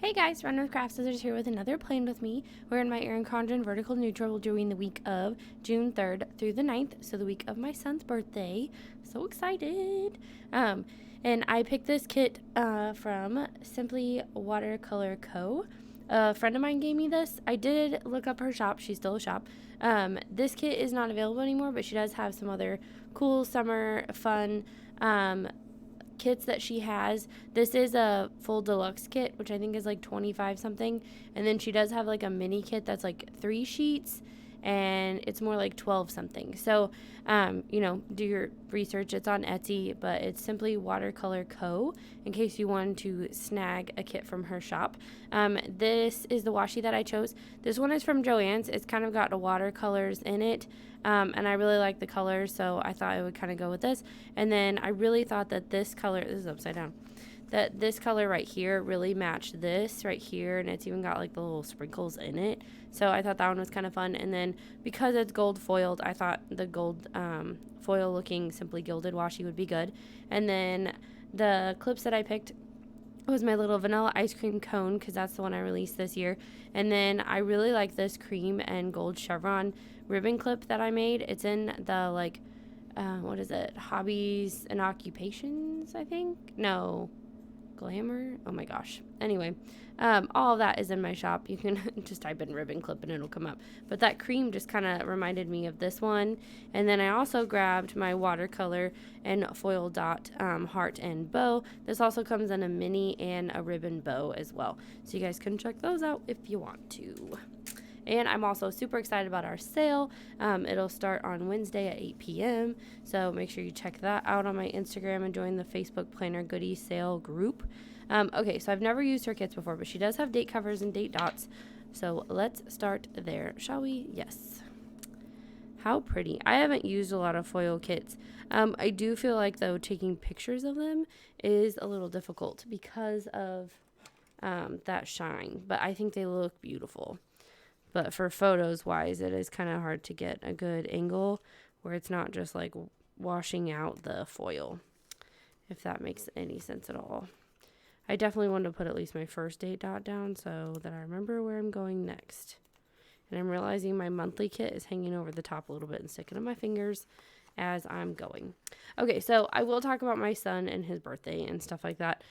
Hey guys, RunwithCraftscissors here with another plan with me. We're in my Erin Condren vertical neutral during the week of June 3rd through the 9th, so the week of my son's birthday. So excited! And I picked this kit from SimplyWaterColorCo. A friend of mine gave me this. I did look up her shop. She's still a shop. This kit is not available anymore, but she does have some other cool summer fun kits that she has. This is a full deluxe kit, which I think is like 25 something, and then she does have like a mini kit that's like 3 sheets, and it's more like 12 something. So do your research. It's on Etsy, but it's Simply Watercolor Co. in case you want to snag a kit from her shop. This is the washi that I chose. This one is from Joann's. It's kind of got watercolors in it, and I really like the colors, so I thought I would kind of go with this. And then I really thought that this color, this is upside down, that this color right here really matched this right here, and it's even got like the little sprinkles in it. So I thought that one was kind of fun. And then because it's gold foiled, I thought the gold foil looking Simply Gilded washi would be good. And then the clips that I picked was my little vanilla ice cream cone, because that's the one I released this year. And then I really like this cream and gold chevron ribbon clip that I made. It's in the like what is it, hobbies and occupations, I think. No, glamour, oh my gosh. Anyway, all of that is in my shop. You can just type in ribbon clip and it'll come up. But that cream just kind of reminded me of this one. And then I also grabbed my watercolor and foil dot heart and bow. This also comes in a mini and a ribbon bow as well, so you guys can check those out if you want to. And I'm also super excited about our sale. It'll start on Wednesday at 8 p.m. So make sure you check that out on my Instagram and join the Facebook Planner Goodies Sale group. Okay, so I've never used her kits before, but she does have date covers and date dots. So let's start there, shall we? Yes. How pretty. I haven't used a lot of foil kits. I do feel like, though, taking pictures of them is a little difficult because of that shine. But I think they look beautiful. But for photos wise, it is kind of hard to get a good angle where it's not just like washing out the foil, if that makes any sense at all. I definitely want to put at least my first date dot down so that I remember where I'm going next. And I'm realizing my monthly kit is hanging over the top a little bit and sticking to my fingers as I'm going. Okay, so I will talk about my son and his birthday and stuff like that,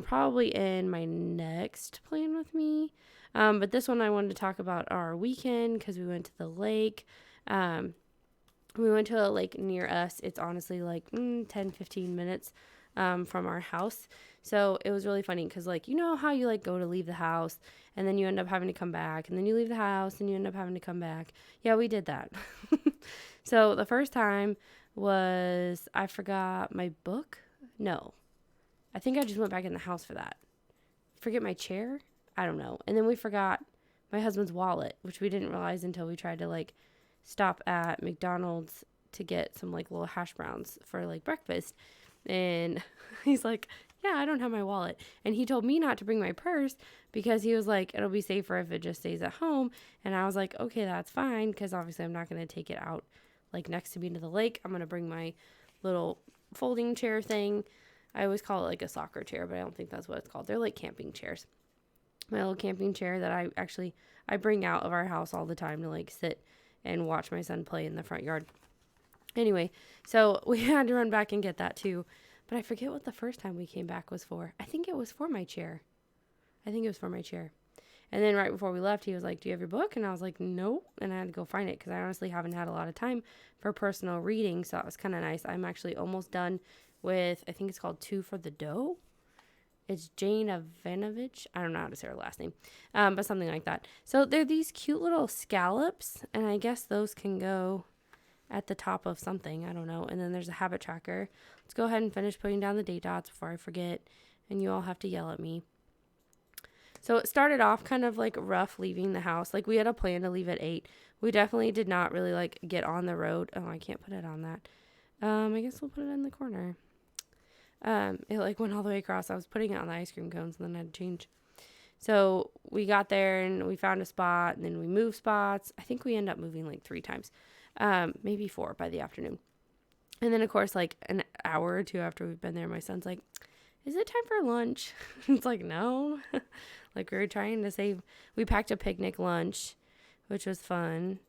probably in my next plan with me. But this one I wanted to talk about our weekend because we went to the lake. We went to a lake near us. It's honestly like 10-15 minutes from our house. So it was really funny because, like, you know how you like go to leave the house and then you end up having to come back, and then you leave the house and you end up having to come back. Yeah, we did that. So the first time was I forgot my book. No, I think I just went back in the house for that. Forget my chair. I don't know. And then we forgot my husband's wallet, which we didn't realize until we tried to like stop at McDonald's to get some like little hash browns for like breakfast. And he's like, yeah, I don't have my wallet. And he told me not to bring my purse because he was like, it'll be safer if it just stays at home. And I was like, okay, that's fine, because obviously I'm not going to take it out like next to me to the lake. I'm going to bring my little folding chair thing. I always call it like a soccer chair, but I don't think that's what it's called. They're like camping chairs. My little camping chair that I bring out of our house all the time to like sit and watch my son play in the front yard. Anyway, so we had to run back and get that too. But I forget what the first time we came back was for. I think it was for my chair. And then right before we left, he was like, do you have your book? And I was like, no. And I had to go find it because I honestly haven't had a lot of time for personal reading. So that was kind of nice. I'm actually almost done with, I think it's called Two for the Dough. It's Jane Ivanovich. I don't know how to say her last name, but something like that. So they're these cute little scallops, and I guess those can go at the top of something. I don't know. And then there's a habit tracker. Let's go ahead and finish putting down the date dots before I forget, and you all have to yell at me. So it started off kind of like rough leaving the house. Like we had a plan to leave at 8. We definitely did not really like get on the road. Oh, I can't put it on that. I guess we'll put it in the corner. It like went all the way across. I was putting it on the ice cream cones and then I had to change. So we got there and we found a spot, and then we moved spots. I think we ended up moving like 3 times, maybe 4 by the afternoon. And then of course, like an hour or 2 after we've been there, my son's like, is it time for lunch? It's like, no, Like we were trying to save. We packed a picnic lunch, which was fun.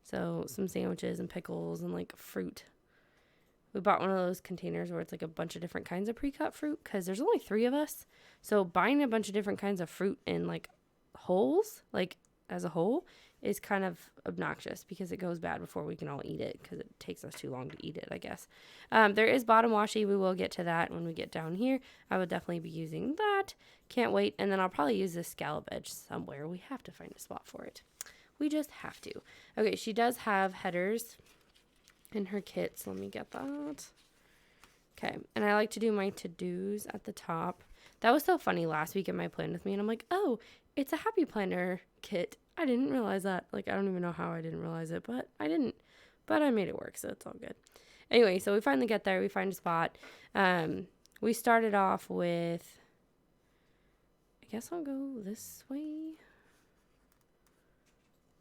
So some sandwiches and pickles and like fruit. We bought one of those containers where it's like a bunch of different kinds of pre-cut fruit because there's only 3 of us. So buying a bunch of different kinds of fruit in like wholes, like as a whole, is kind of obnoxious because it goes bad before we can all eat it because it takes us too long to eat it, I guess. There is bottom washi. We will get to that when we get down here. I would definitely be using that. Can't wait. And then I'll probably use this scallop edge somewhere. We have to find a spot for it. We just have to. Okay, she does have headers in her kits. Let me get that. Okay, and I like to do my to-dos at the top. That was so funny last week in my plan with me, and I'm like, oh, it's a happy planner kit. I didn't realize that. Like, I don't even know how I didn't realize it, but I didn't. But I made it work, so it's all good. Anyway, so we finally get there. We find a spot. We started off with, I guess I'll go this way.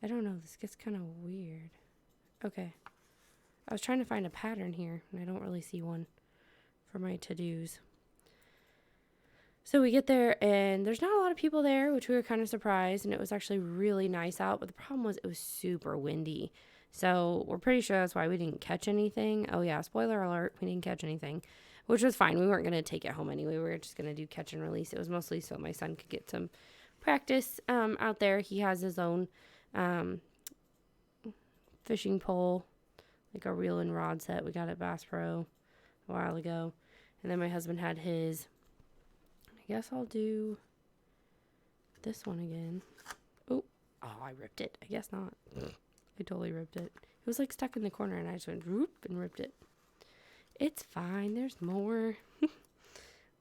I don't know. This gets kind of weird. Okay. I was trying to find a pattern here, and I don't really see one for my to-dos. So we get there, and there's not a lot of people there, which we were kind of surprised, and it was actually really nice out, but the problem was it was super windy. So we're pretty sure that's why we didn't catch anything. Oh yeah, spoiler alert, we didn't catch anything, which was fine. We weren't going to take it home anyway. We were just going to do catch and release. It was mostly so my son could get some practice out there. He has his own fishing pole, like a reel and rod set. We got at Bass Pro a while ago. And then my husband had his. I guess I'll do this one again. Oh, I ripped it. I guess not. I totally ripped it. It was like stuck in the corner and I just went whoop and ripped it. It's fine. There's more. We'll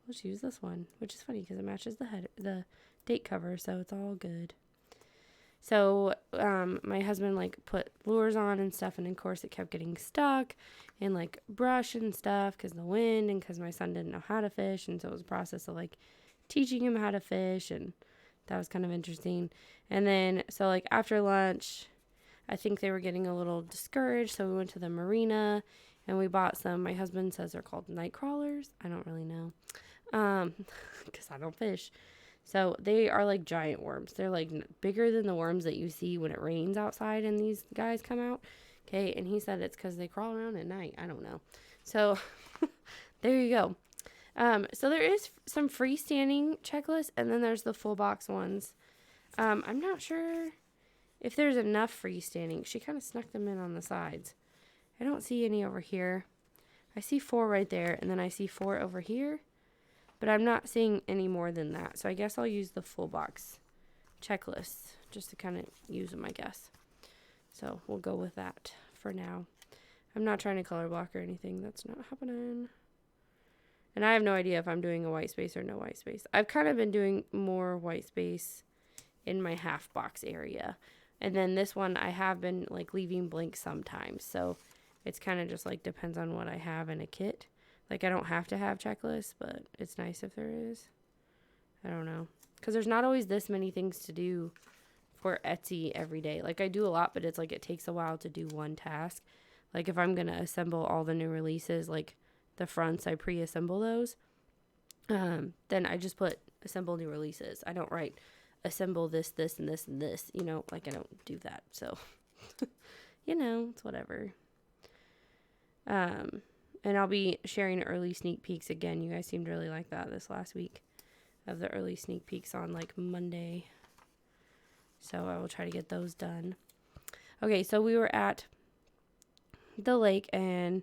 just use this one, which is funny because it matches the date cover, so it's all good. So my husband like put lures on and stuff, and of course it kept getting stuck in like brush and stuff because of the wind and because my son didn't know how to fish, and so it was a process of like teaching him how to fish, and that was kind of interesting. And then so like after lunch, I think they were getting a little discouraged, so we went to the marina and we bought some. My husband says they're called night crawlers. I don't really know because I don't fish. So they are like giant worms. They're like bigger than the worms that you see when it rains outside and these guys come out. Okay, and he said it's because they crawl around at night. I don't know. So there you go. So there is some freestanding checklists, and then there's the full box ones. I'm not sure if there's enough freestanding. She kind of snuck them in on the sides. I don't see any over here. I see 4 right there, and then I see 4 over here. But I'm not seeing any more than that. So I guess I'll use the full box checklists just to kind of use them, I guess. So we'll go with that for now. I'm not trying to color block or anything. That's not happening. And I have no idea if I'm doing a white space or no white space. I've kind of been doing more white space in my half box area. And then this one I have been like leaving blank sometimes. So it's kind of just like depends on what I have in a kit. Like, I don't have to have checklists, but it's nice if there is. I don't know. Because there's not always this many things to do for Etsy every day. Like, I do a lot, but it's like it takes a while to do one task. Like, if I'm going to assemble all the new releases, like the fronts, I pre-assemble those. Then I just put assemble new releases. I don't write assemble this, this, and this, and this. You know, like, I don't do that. So, you know, it's whatever. And I'll be sharing early sneak peeks again. You guys seemed to really like that this last week of the early sneak peeks on like Monday. So I will try to get those done. Okay, so we were at the lake and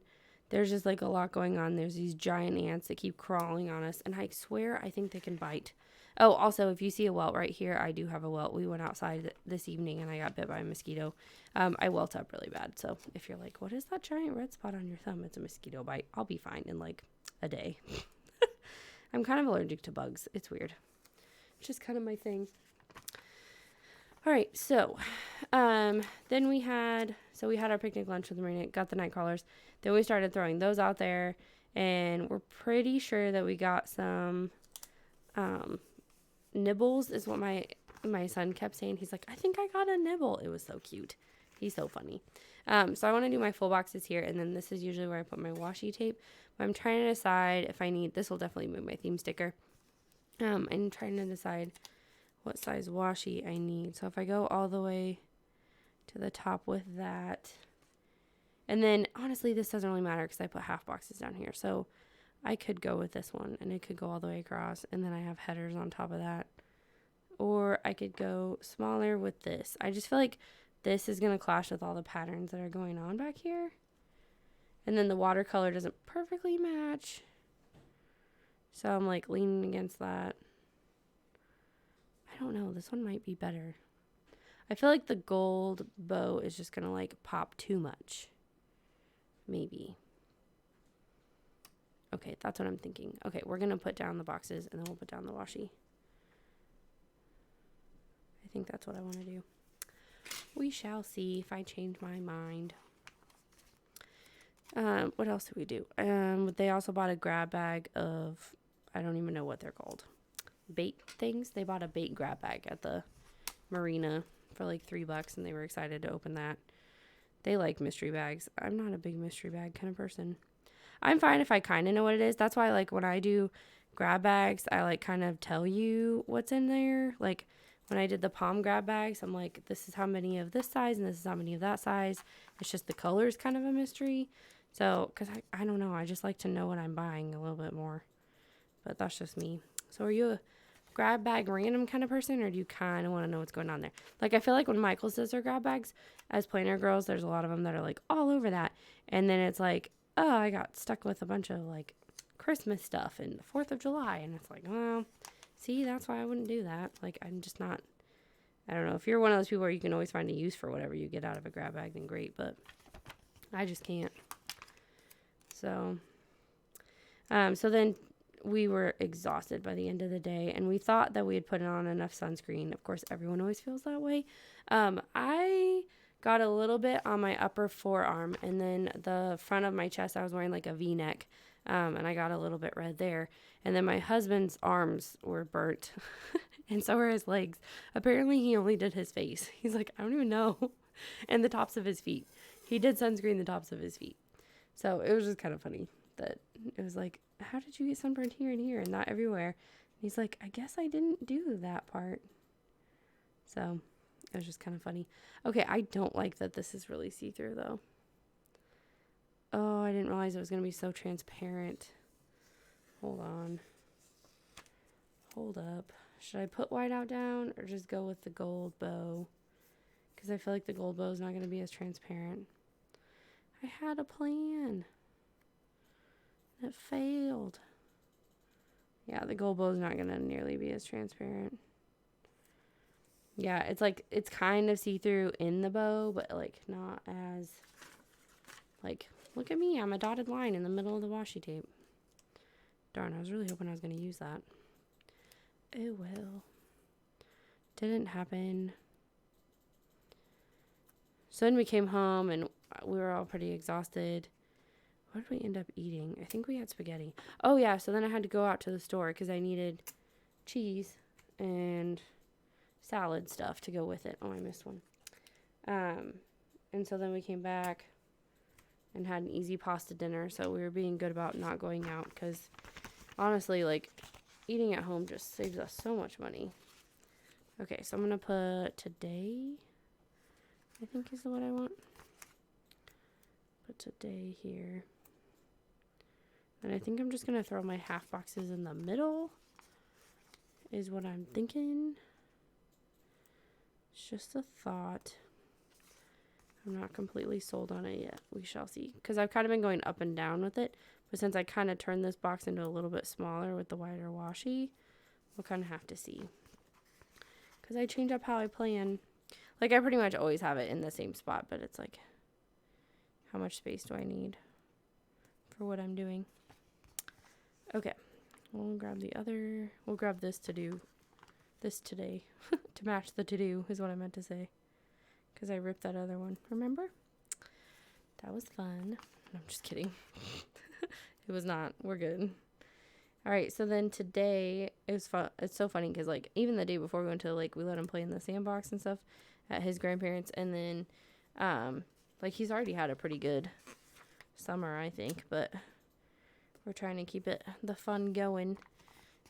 there's just like a lot going on. There's these giant ants that keep crawling on us. And I swear I think they can bite. Oh, also, if you see a welt right here, I do have a welt. We went outside this evening and I got bit by a mosquito. I welt up really bad. So if you're like, what is that giant red spot on your thumb? It's a mosquito bite. I'll be fine in like a day. I'm kind of allergic to bugs. It's weird. It's just kind of my thing. All right. So then we had our picnic lunch with the marina, got the night crawlers. Then we started throwing those out there. And we're pretty sure that we got some nibbles is what my son kept saying. He's like, I think I got a nibble. It was so cute. He's so funny. So I want to do my full boxes here, and then this is usually where I put my washi tape. But I'm trying to decide if I need, this will definitely move my theme sticker. I'm trying to decide what size washi I need. So if I go all the way to the top with that, and then honestly this doesn't really matter because I put half boxes down here, so I could go with this one and it could go all the way across, and then I have headers on top of that, or I could go smaller with this. I just feel like this is going to clash with all the patterns that are going on back here, and then the watercolor doesn't perfectly match, so I'm like leaning against that. I don't know, this one might be better. I feel like the gold bow is just gonna like pop too much. Maybe. Okay, that's what I'm thinking. Okay, we're gonna put down the boxes and then we'll put down the washi. I think that's what I want to do. We shall see if I change my mind. What else did we do? They also bought a grab bag of, I don't even know what they're called, bait things. They bought a bait grab bag at the marina for like $3 and they were excited to open that. They like mystery bags. I'm not a big mystery bag kind of person. I'm fine if I kind of know what it is. That's why like when I do grab bags, I like kind of tell you what's in there. Like when I did the palm grab bags, I'm like, this is how many of this size and this is how many of that size. It's just the color is kind of a mystery. So, because I don't know, I just like to know what I'm buying a little bit more. But that's just me. So are you a grab bag random kind of person, or do you kind of want to know what's going on there? Like I feel like when Michael says they're grab bags, as planner girls, there's a lot of them that are like all over that. And then it's like, oh, I got stuck with a bunch of like Christmas stuff and the 4th of July. And it's like, well, see, that's why I wouldn't do that. Like I'm just not, I don't know. If you're one of those people where you can always find a use for whatever you get out of a grab bag, then great. But I just can't. So, so then we were exhausted by the end of the day, and we thought that we had put on enough sunscreen. Of course, everyone always feels that way. I got a little bit on my upper forearm, and then the front of my chest, I was wearing like a V-neck, and I got a little bit red there. And then my husband's arms were burnt, and so were his legs. Apparently, he only did his face. He's like, I don't even know. And the tops of his feet. He did sunscreen the tops of his feet. So it was just kind of funny that it was like, how did you get sunburned here and here and not everywhere? And he's like, I guess I didn't do that part. So it was just kind of funny. Okay, I don't like that this is really see-through though. Oh, I didn't realize it was going to be so transparent. Hold on. Hold up. Should I put white out down or just go with the gold bow? Because I feel like the gold bow is not going to be as transparent. I had a plan. It failed. Yeah, the gold bow is not going to nearly be as transparent. Yeah, it's like, it's kind of see-through in the bow, but like not as, like, look at me, I'm a dotted line in the middle of the washi tape. Darn, I was really hoping I was going to use that. Oh well. Didn't happen. So then we came home and we were all pretty exhausted. What did we end up eating? I think we had spaghetti. Oh yeah, so then I had to go out to the store because I needed cheese and salad stuff to go with it. Oh, I missed one. And so then we came back and had an easy pasta dinner. So we were being good about not going out because honestly, like, eating at home just saves us so much money. Okay, so I'm going to put today, I think is what I want. Put today here. And I think I'm just going to throw my half boxes in the middle is what I'm thinking. It's just a thought. I'm not completely sold on it yet. We shall see. Because I've kind of been going up and down with it. But since I kind of turned this box into a little bit smaller with the wider washi, we'll kind of have to see. Because I change up how I plan. Like, I pretty much always have it in the same spot. But it's like, how much space do I need for what I'm doing? Okay. We'll grab the other. We'll grab this to do this today. To match the to-do is what I meant to say. Because I ripped that other one. Remember? That was fun. No, I'm just kidding. It was not. We're good. All right. So then today, it was fun. It's so funny because, like, even the day before we went to the lake, we let him play in the sandbox and stuff at his grandparents. And then, like, he's already had a pretty good summer, I think. But we're trying to keep the fun going.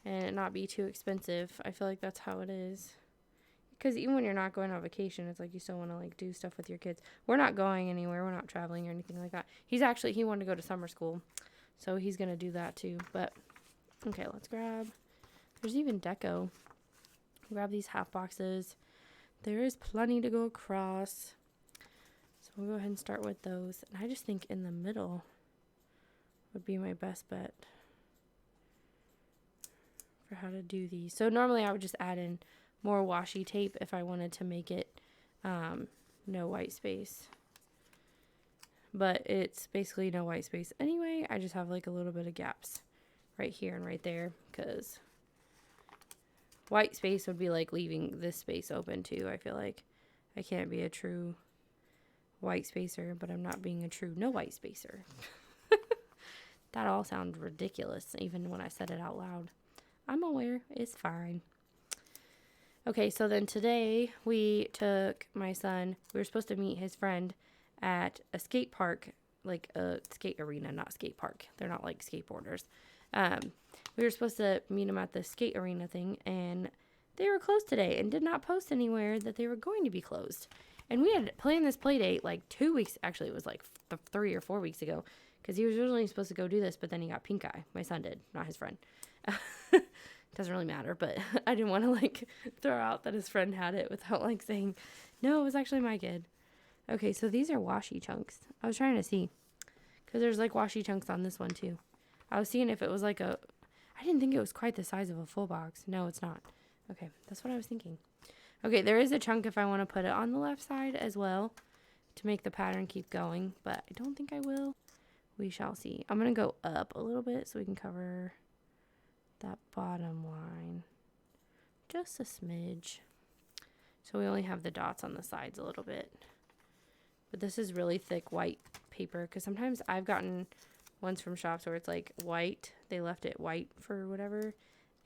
and it not be too expensive. I feel like that's how it is. Because even when you're not going on vacation, it's like you still want to like do stuff with your kids. We're not going anywhere. We're not traveling or anything like that. He wanted to go to summer school. So he's going to do that too. But, okay, let's grab. There's even deco. Grab these half boxes. There is plenty to go across. So we'll go ahead and start with those. And I just think in the middle would be my best bet for how to do these. So normally I would just add in more washi tape if I wanted to make it no white space. But it's basically no white space anyway. I just have like a little bit of gaps right here and right there, because white space would be like leaving this space open too. I feel like I can't be a true white spacer, but I'm not being a true no white spacer. That all sounds ridiculous even when I said it out loud. I'm aware, it's fine. Okay, so then today we took my son, we were supposed to meet his friend at a skate park, like a skate arena, not skate park. They're not like skateboarders. We were supposed to meet him at the skate arena thing, and they were closed today and did not post anywhere that they were going to be closed. And we had planned this play date like 2 weeks, actually it was like 3 or 4 weeks ago, because he was originally supposed to go do this, but then he got pink eye. My son did, not his friend. Doesn't really matter, but I didn't want to like throw out that his friend had it without like saying, no, it was actually my kid. Okay, so these are washi chunks. I was trying to see, because there's like washi chunks on this one too. I was seeing if it was like I didn't think it was quite the size of a full box. No, it's not. Okay, that's what I was thinking. Okay, there is a chunk if I want to put it on the left side as well to make the pattern keep going, but I don't think I will. We shall see. I'm going to go up a little bit so we can cover that bottom line just a smidge. So we only have the dots on the sides a little bit. But this is really thick white paper, because sometimes I've gotten ones from shops where it's like white. They left it white for whatever,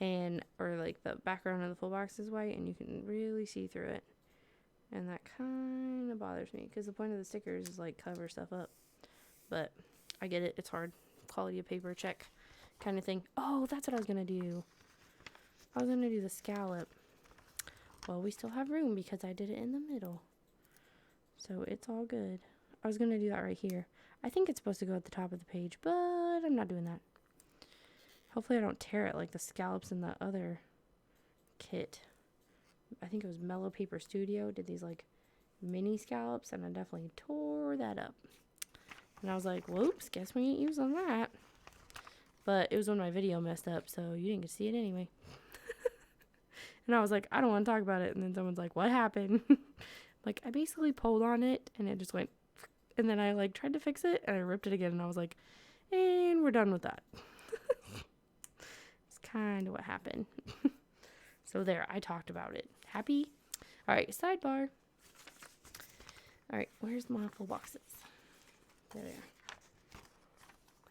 or like the background of the full box is white and you can really see through it. And that kind of bothers me, because the point of the stickers is like cover stuff up. But I get it. It's hard. Quality of paper check kind of thing. Oh, that's what I was going to do. I was going to do the scallop. Well, we still have room because I did it in the middle. So it's all good. I was going to do that right here. I think it's supposed to go at the top of the page, but I'm not doing that. Hopefully I don't tear it like the scallops in the other kit. I think it was Mellow Paper Studio did these like mini scallops, and I definitely tore that up. And I was like, whoops, guess we ain't using that. But it was when my video messed up, so you didn't get to see it anyway. And I was like, I don't want to talk about it. And then someone's like, what happened? Like, I basically pulled on it, and it just went. And then I like tried to fix it, and I ripped it again. And I was like, and we're done with that. It's kind of what happened. So there, I talked about it. Happy? All right, sidebar. All right, where's my full boxes? There they are.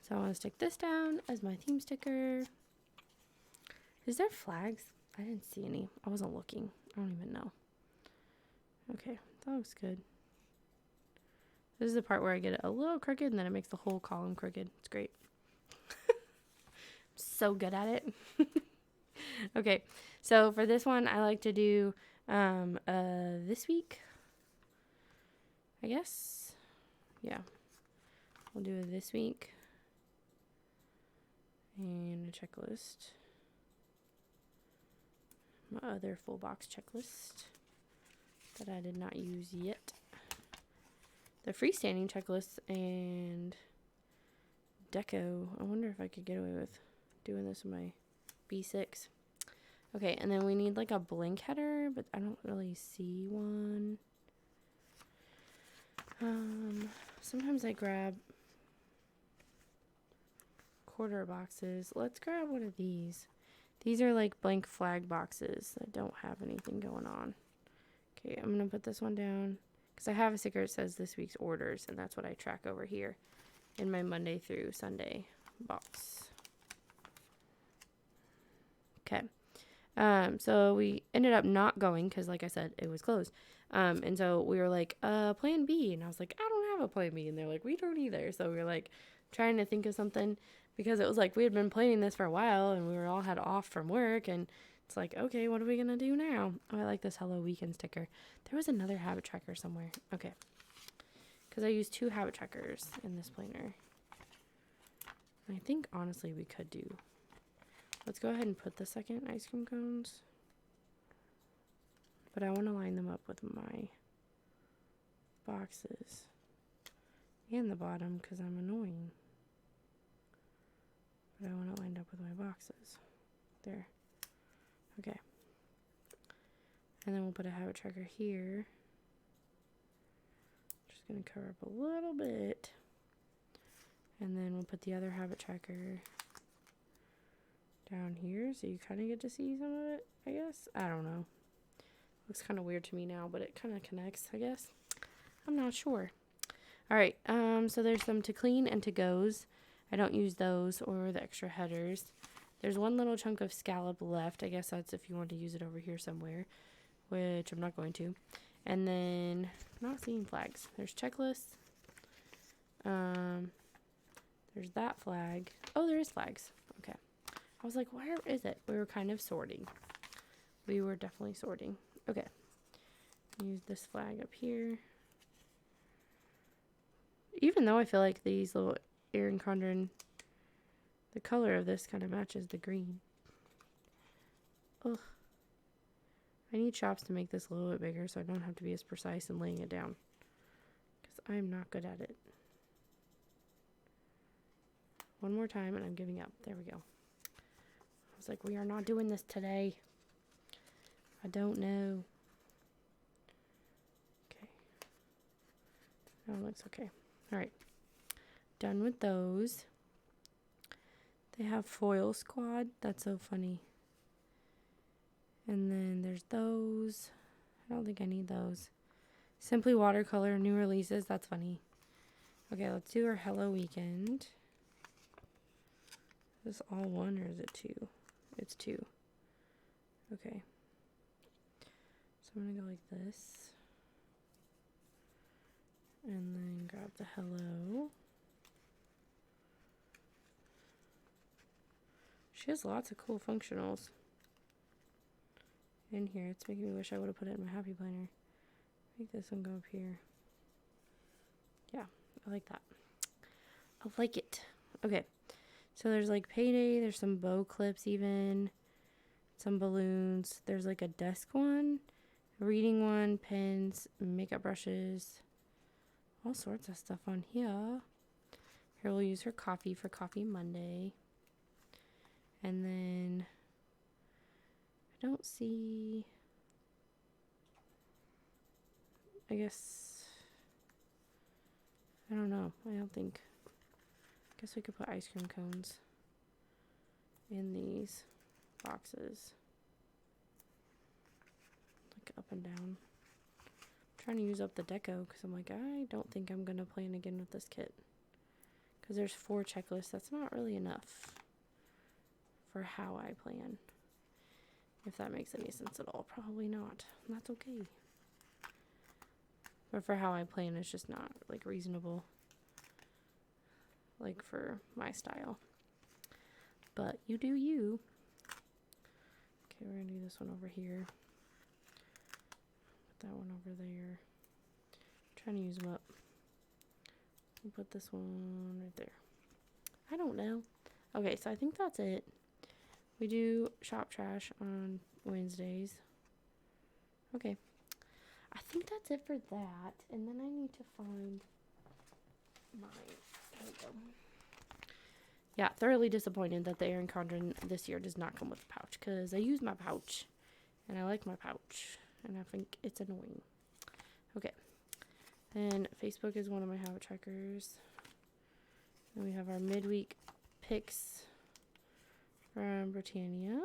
So I want to stick this down as my theme sticker. Is there flags? I didn't see any. I wasn't looking. I don't even know. Okay, that looks good. This is the part where I get it a little crooked, and then it makes the whole column crooked. It's great. I'm so good at it. Okay, so for this one, I like to do this week, I guess. Yeah, we'll do a this week and a checklist. My other full box checklist that I did not use yet. The freestanding checklist and deco. I wonder if I could get away with doing this with my B6. Okay, and then we need like a blank header, but I don't really see one. Sometimes I grab quarter boxes. Let's grab one of these. These are like blank flag boxes that don't have anything going on. Okay, I'm going to put this one down because I have a sticker that says this week's orders, and that's what I track over here in my Monday through Sunday box. Okay. So we ended up not going because, like I said, it was closed. And so we were like, plan B. And I was like, I don't have a plan B. And they're like, we don't either. So we were like trying to think of something. because it was like we had been planning this for a while and we were all had off from work, and it's like, okay, what are we gonna do now? Oh, I like this Hello Weekend sticker. There was another habit tracker somewhere. Okay, because I used 2 habit trackers in this planner. I think honestly we could do. Let's go ahead and put the second ice cream cones. But I want to line them up with my boxes and the bottom because I'm annoying. But I want it lined up with my boxes. There. Okay. And then we'll put a habit tracker here. Just going to cover up a little bit. And then we'll put the other habit tracker down here so you kind of get to see some of it, I guess. I don't know. Looks kind of weird to me now, but it kind of connects, I guess. I'm not sure. All right, so there's some to clean and to goes. I don't use those or the extra headers. There's one little chunk of scallop left. I guess that's if you want to use it over here somewhere, which I'm not going to. And then, I'm not seeing flags. There's checklists. There's that flag. Oh, there is flags. Okay. I was like, where is it? We were kind of sorting. We were definitely sorting. Okay. Use this flag up here. Even though I feel like these little Erin Condren, the color of this kind of matches the green. Ugh. I need chops to make this a little bit bigger so I don't have to be as precise in laying it down. Because I'm not good at it. One more time and I'm giving up. There we go. I was like, we are not doing this today. I don't know. Okay. That looks okay. Alright. Done with those. They have Foil Squad. That's so funny. And then there's those. I don't think I need those. Simply Watercolor, new releases. That's funny. Okay, let's do our Hello Weekend. Is this all one or is it 2? It's 2. Okay. So I'm going to go like this. And then grab the hello. She has lots of cool functionals in here. It's making me wish I would have put it in my happy planner. Make this one go up here. Yeah, I like that. I like it. Okay. So there's like payday, there's some bow clips even, some balloons, there's like a desk one, a reading one, pens, makeup brushes, all sorts of stuff on here. Here we'll use her coffee for Coffee Monday. And then I don't see, I guess, I don't know, I don't think. Guess we could put ice cream cones in these boxes. Like up and down. I'm trying to use up the deco because I'm like, I don't think I'm going to plan again with this kit. Because there's 4 checklists. That's not really enough for how I plan. If that makes any sense at all. Probably not. That's okay. But for how I plan, it's just not like reasonable. Like for my style. But you do you. Okay, we're gonna do this one over here. Put that one over there. Trying to use them up. We'll put this one right there. I don't know. Okay, so I think that's it. We do shop trash on Wednesdays. Okay. I think that's it for that. And then I need to find my... There we go. Yeah, thoroughly disappointed that the Erin Condren this year does not come with a pouch. Because I use my pouch. And I like my pouch. And I think it's annoying. Okay. Then Facebook is one of my habit trackers. Then we have our midweek picks from Britannia.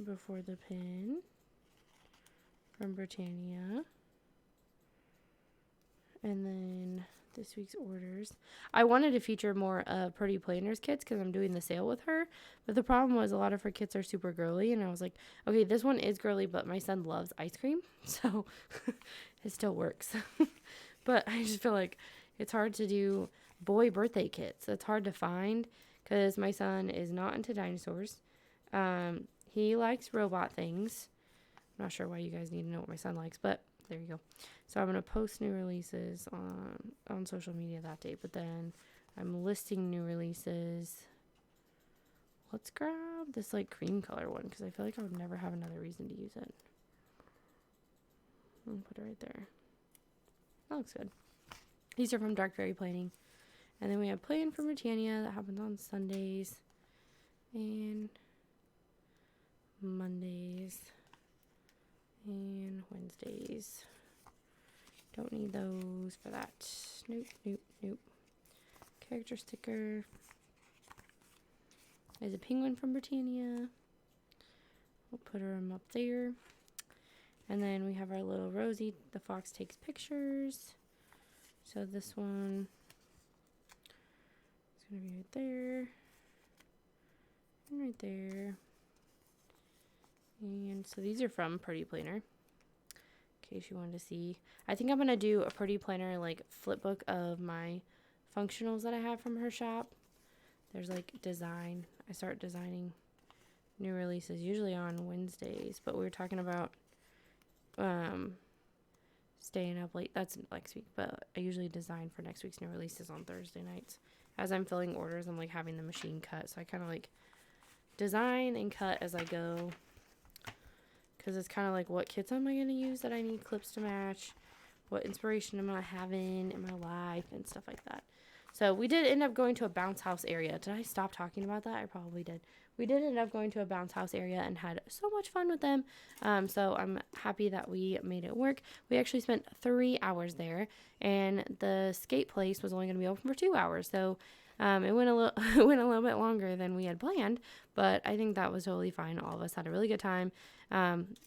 Before the pin. From Britannia. And then this week's orders. I wanted to feature more Pretty Planners kits because I'm doing the sale with her. But the problem was a lot of her kits are super girly. And I was like, okay, this one is girly, but my son loves ice cream. So it still works. But I just feel like it's hard to do boy birthday kits. It's hard to find because my son is not into dinosaurs. He likes robot things. I'm not sure why you guys need to know what my son likes, but there you go. So I'm going to post new releases on social media that day, but then I'm listing new releases. Let's grab this like cream color one because I feel like I would never have another reason to use it. I'll put it right there. That looks good. These are from Dark Fairy Planning. And then we have Plan for Britannia that happens on Sundays and Mondays and Wednesdays. Don't need those for that. Nope, nope, nope. Character sticker. There's a penguin from Britannia. We'll put her up there. And then we have our little Rosie. The fox takes pictures. So this one is going to be right there. And right there. And so these are from Pretty Planner. In case you wanted to see. I think I'm going to do a Pretty Planner like flip book of my functionals that I have from her shop. There's like design. I start designing new releases usually on Wednesdays, but we were talking about staying up late. That's next week, but I usually design for next week's new releases on Thursday nights. As I'm filling orders, I'm like having the machine cut, so I kind of like design and cut as I go, because it's kind of like what kits am I going to use that I need clips to match, what inspiration am I having in my life, and stuff like that. So we did end up going to a bounce house area. Did I stop talking about that? I probably did. We did end up going to a bounce house area and had so much fun with them. So I'm happy that we made it work. We actually spent 3 hours there, and the skate place was only going to be open for 2 hours. So it went a little bit longer than we had planned, but I think that was totally fine. All of us had a really good time.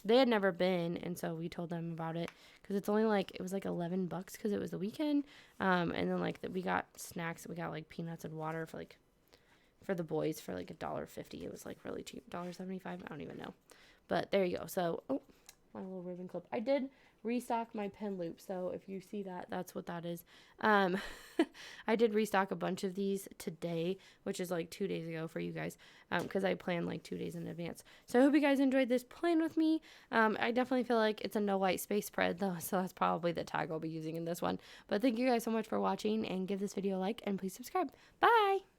They had never been, and so we told them about it because it's only like, it was like $11 because it was the weekend. And then like we got snacks. We got like peanuts and water for the boys for like $1.50. It was like really cheap, $1.75. I don't even know, but there you go. So, oh, my little ribbon clip. I did restock my pen loop, so if you see that, that's what that is. I did restock a bunch of these today, which is like 2 days ago for you guys, because I plan like 2 days in advance. So I hope you guys enjoyed this plan with me. I definitely feel like it's a no white space spread though, so that's probably the tag I'll be using in this one. But thank you guys so much for watching, and give this video a like, and please subscribe. Bye!